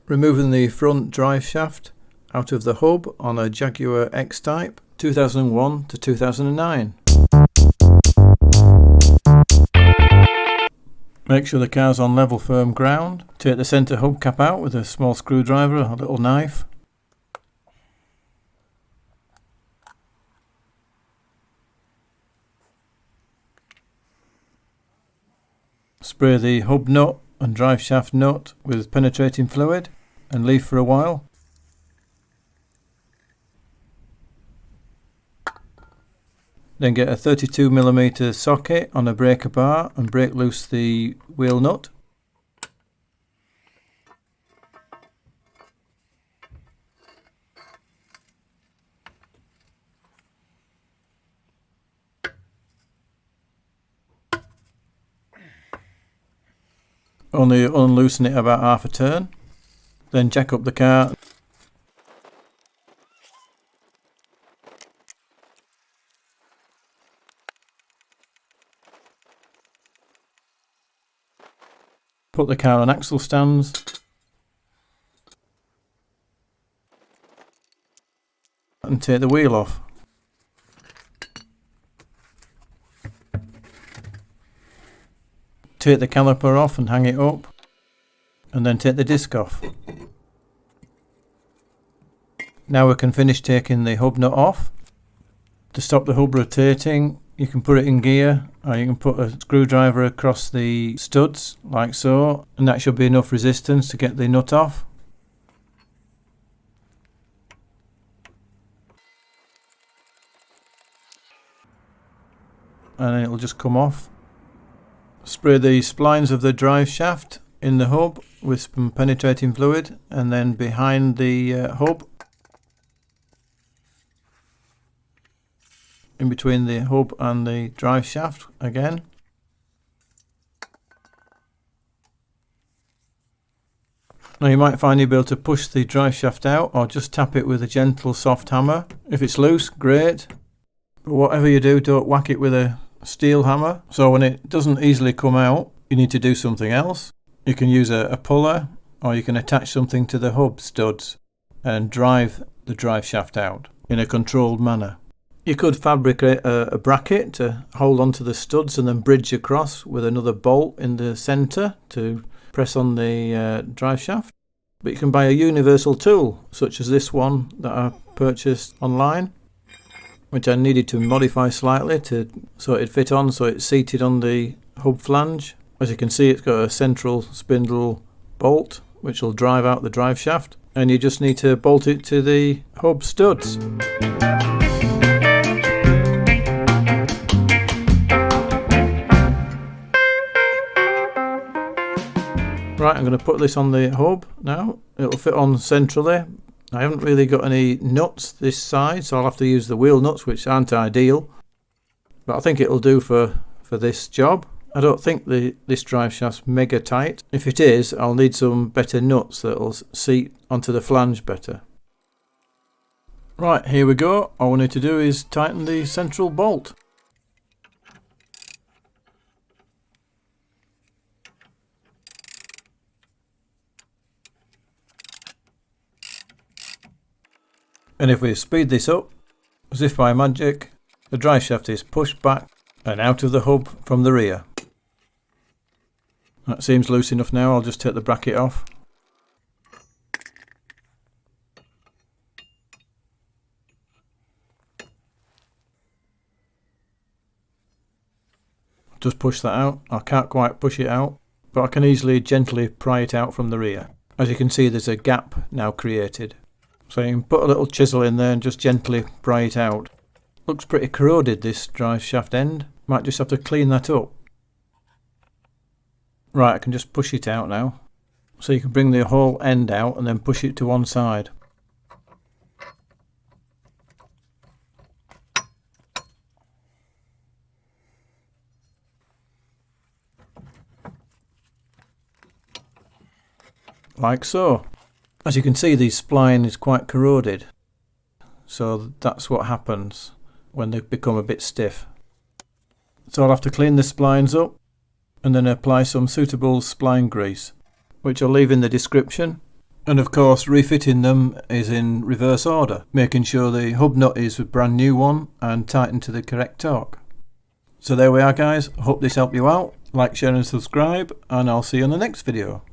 Removing the front drive shaft out of the hub on a Jaguar X-Type 2001 to 2009. Make sure the car's on level firm ground. Take the centre hubcap out with a small screwdriver, a little knife. Spray the hub nut and drive shaft nut with penetrating fluid and leave for a while. Then get a 32mm socket on a breaker bar and break loose the wheel nut. Only unloosen it about half a turn. Then jack up the car. Put the car on axle stands. And take the wheel off. Take the caliper off and hang it up, and then take the disc off. Now we can finish taking the hub nut off. To stop the hub rotating, you can put it in gear, or you can put a screwdriver across the studs like so, and that should be enough resistance to get the nut off. And then it'll just come off. Spray the splines of the drive shaft in the hub with some penetrating fluid, and then behind the hub, in between the hub and the drive shaft again. Now you might find you'll be able to push the drive shaft out or just tap it with a gentle soft hammer. If it's loose, great, but whatever you do, don't whack it with a steel hammer. So when it doesn't easily come out, you need to do something else. You can use a puller, or you can attach something to the hub studs and drive the drive shaft out in a controlled manner. You could fabricate a bracket to hold onto the studs and then bridge across with another bolt in the centre to press on the drive shaft. But you can buy a universal tool such as this one that I purchased online, which I needed to modify slightly so it fit on, so it's seated on the hub flange. As you can see, it's got a central spindle bolt which will drive out the drive shaft, and you just need to bolt it to the hub studs. Right, I'm going to put this on the hub now. It'll fit on centrally. I haven't really got any nuts this side, so I'll have to use the wheel nuts, which aren't ideal, but I think it'll do for this job. I don't think this drive shaft's mega tight. If it is, I'll need some better nuts that'll seat onto the flange better. Right, here we go. All we need to do is tighten the central bolt. And if we speed this up, as if by magic, the drive shaft is pushed back and out of the hub from the rear. That seems loose enough now. I'll just take the bracket off. Just push that out. I can't quite push it out, but I can easily gently pry it out from the rear. As you can see, there's a gap now created. So you can put a little chisel in there and just gently pry it out. Looks pretty corroded, this drive shaft end. Might just have to clean that up. Right, I can just push it out now. So you can bring the whole end out and then push it to one side. Like so. As you can see, the spline is quite corroded, so that's what happens when they become a bit stiff. So I'll have to clean the splines up and then apply some suitable spline grease, which I'll leave in the description. And of course refitting them is in reverse order, making sure the hub nut is a brand new one and tightened to the correct torque. So there we are guys, hope this helped you out. Like, share and subscribe, and I'll see you in the next video.